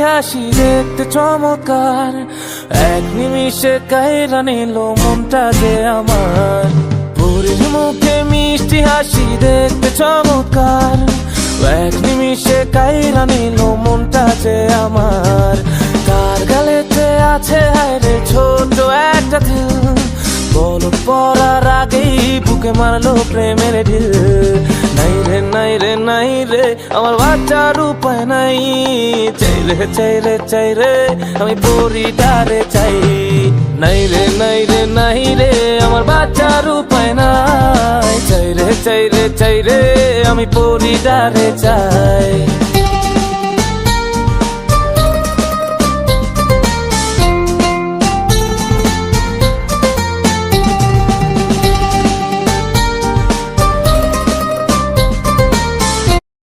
হাসি দেখতে চমৎকার, এক নিমিষে কাইরা নিল মনটা যে আমার। পরীর মুখে মিষ্টি হাসি দেখতে চমৎকার, এক নিমিষে কাইরা নিল মনটা যে আমার। কার গালেতে আছে হায়রে ছোট একটা দিল, বলদ পড়ার আগেই বুকে মারলো প্রেমের ঢিল। নাই রে নাই রে নাই রে আমার বাঁচার উপায় নাই, চাই রে চাই রে চাই রে আমি পরিটারে চাই। নাই রে নাই রে নাই রে আমার বাঁচার উপায় নাই, চাই রে চাই রে চাই রে আমি পরিটারে চাই।